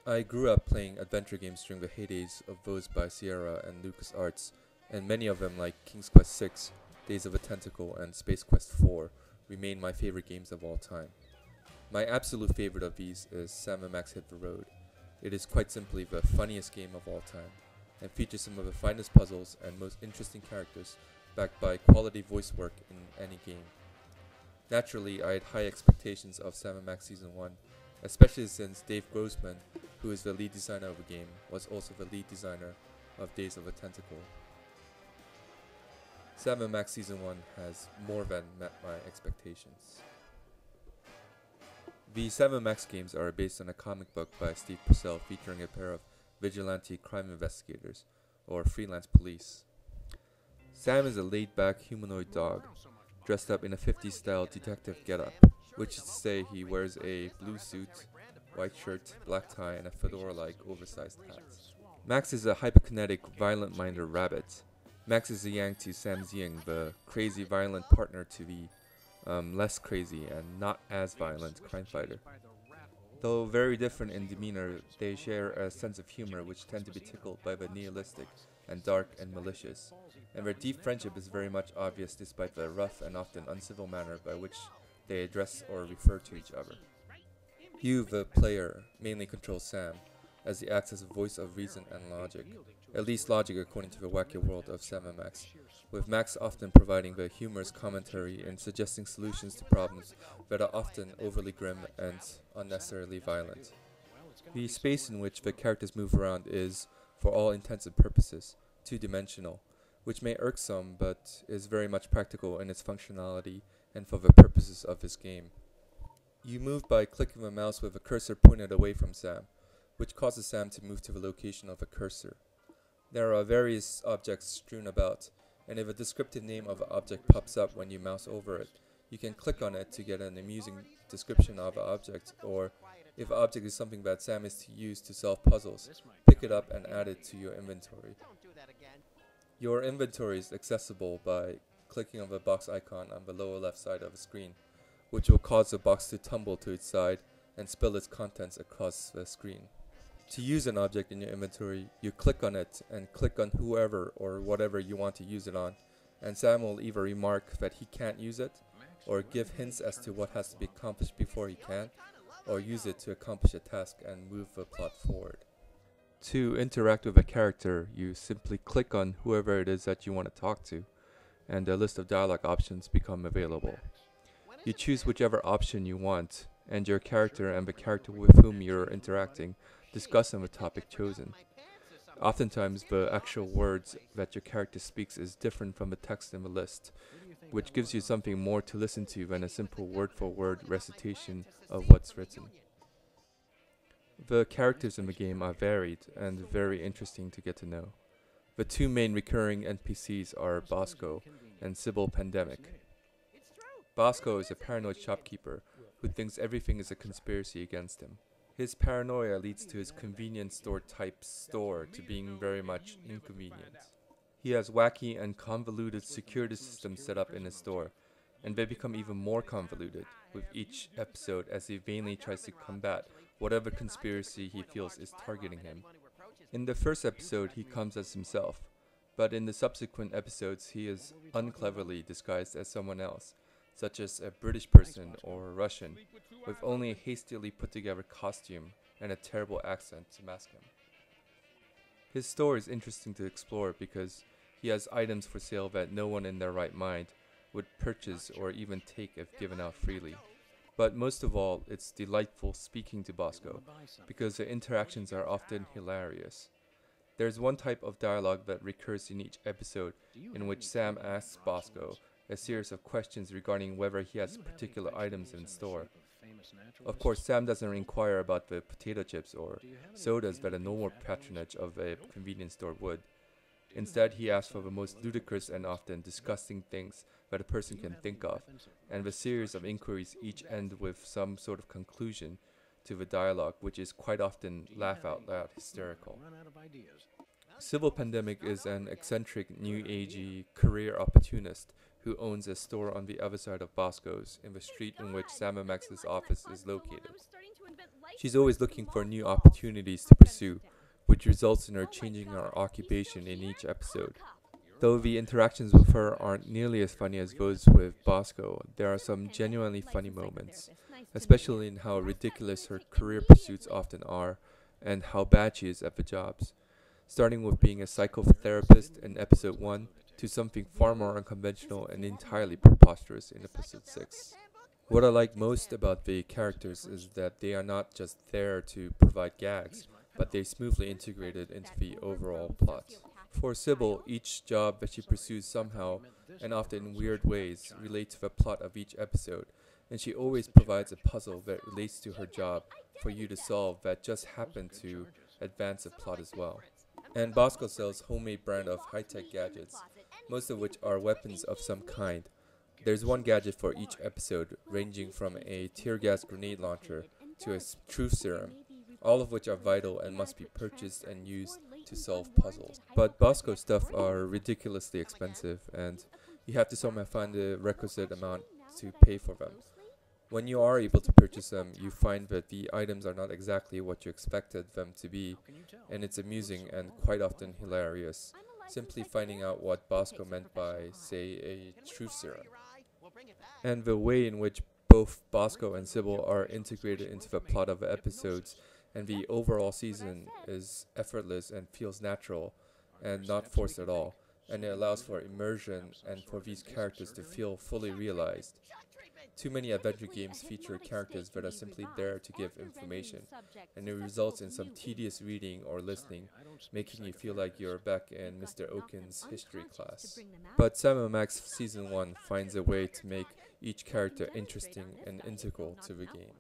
I grew up playing adventure games during the heydays of those by Sierra and LucasArts, and many of them like King's Quest VI, Days of a Tentacle, and Space Quest 4 remain my favorite games of all time. My absolute favorite of these is Sam & Max Hit the Road. It is quite simply the funniest game of all time, and features some of the finest puzzles and most interesting characters backed by quality voice work in any game. Naturally, I had high expectations of Sam & Max Season 1, especially since Dave Grossman, who is the lead designer of the game, was also the lead designer of Days of a Tentacle. Sam & Max Season 1 has more than met my expectations. The Sam & Max games are based on a comic book by Steve Purcell featuring a pair of vigilante crime investigators, or freelance police. Sam is a laid-back humanoid dog, dressed up in a 50s style detective getup, which is to say he wears a blue suit, white shirt, black tie, and a fedora-like oversized hat. Max is a hyperkinetic, violent-minded rabbit. Max is a yang to Sam's yin, the crazy, violent partner to the less crazy and not as violent crime fighter. Though very different in demeanor, they share a sense of humor which tend to be tickled by the nihilistic and dark and malicious, and their deep friendship is very much obvious despite the rough and often uncivil manner by which they address or refer to each other. Hugh, the player, mainly controls Sam, as he acts as a voice of reason and logic, at least logic according to the wacky world of Sam and Max, with Max often providing the humorous commentary and suggesting solutions to problems that are often overly grim and unnecessarily violent. The space in which the characters move around is, for all intents and purposes, two-dimensional, which may irk some but is very much practical in its functionality and for the purposes of this game. You move by clicking the mouse with a cursor pointed away from Sam, which causes Sam to move to the location of the cursor. There are various objects strewn about, and if a descriptive name of an object pops up when you mouse over it, you can click on it to get an amusing description of an object, or if an object is something that Sam is to use to solve puzzles, pick it up and add it to your inventory. Your inventory is accessible by clicking on the box icon on the lower left side of the screen, which will cause the box to tumble to its side and spill its contents across the screen. To use an object in your inventory, you click on it and click on whoever or whatever you want to use it on, and Sam will either remark that he can't use it, or give hints as to what has to be accomplished before he can, or use it to accomplish a task and move the plot forward. To interact with a character, you simply click on whoever it is that you want to talk to, and a list of dialogue options become available. You choose whichever option you want, and your character and the character with whom you're interacting discuss on the topic chosen. Oftentimes, the actual words that your character speaks is different from the text in the list, which gives you something more to listen to than a simple word-for-word recitation of what's written. The characters in the game are varied and very interesting to get to know. The two main recurring NPCs are Bosco and Sybil Pandemic. Bosco is a paranoid shopkeeper who thinks everything is a conspiracy against him. His paranoia leads to his convenience store type store to being very much inconvenient. He has wacky and convoluted security systems set up in his store, and they become even more convoluted with each episode as he vainly tries to combat whatever conspiracy he feels is targeting him. In the first episode, he comes as himself, but in the subsequent episodes, he is uncleverly disguised as someone else, such as a British person or a Russian, with only a hastily put together costume and a terrible accent to mask him. His store is interesting to explore because he has items for sale that no one in their right mind would purchase or even take if given out freely. But most of all, it's delightful speaking to Bosco, because the interactions are often hilarious. There's one type of dialogue that recurs in each episode in which Sam asks Bosco a series of questions regarding whether he has particular items in store. Of course, Sam doesn't inquire about the potato chips or sodas that a normal patronage of a convenience store would. Instead, he asks for the most ludicrous and often disgusting things that a person can think of, and the series of inquiries each end with some sort of conclusion to the dialogue, which is quite often laugh-out-loud hysterical. Civil Pandemic is an eccentric, new-agey career opportunist who owns a store on the other side of Bosco's in the street in which Sam and Max's office is located. She's always looking for new opportunities to pursue, which results in her changing her occupation in each episode. Though the interactions with her aren't nearly as funny as those with Bosco, there are some genuinely funny moments, especially in how ridiculous her career pursuits often are and how bad she is at the jobs. Starting with being a psychotherapist in episode 1 to something far more unconventional and entirely preposterous in episode 6. What I like most about the characters is that they are not just there to provide gags, but they smoothly integrated into the overall plot. For Sybil, each job that she pursues somehow, and often in weird ways, relates to the plot of each episode, and she always provides a puzzle that relates to her job for you to solve that just happen to advance the plot as well. And Bosco sells homemade brand of high-tech gadgets, most of which are weapons of some kind. There's one gadget for each episode, ranging from a tear gas grenade launcher to a truth serum, all of which are vital and must be purchased and used to solve puzzles. But Bosco stuff are ridiculously expensive, and you have to somehow find the requisite amount to pay for them. When you are able to purchase them, you find that the items are not exactly what you expected them to be, and it's amusing and quite often hilarious, simply finding out what Bosco meant by, say, a truth serum. And the way in which both Bosco and Sybil are integrated into the plot of the episodes and the overall season is effortless and feels natural and not forced at all, and it allows for immersion and for these characters to feel fully realized. Too many adventure games feature characters that are simply there to give information, and it results in some tedious reading or listening, making you feel like you're back in Mr. Oaken's history class. But Sam & Max Season 1 finds a way to make each character interesting and integral to the game.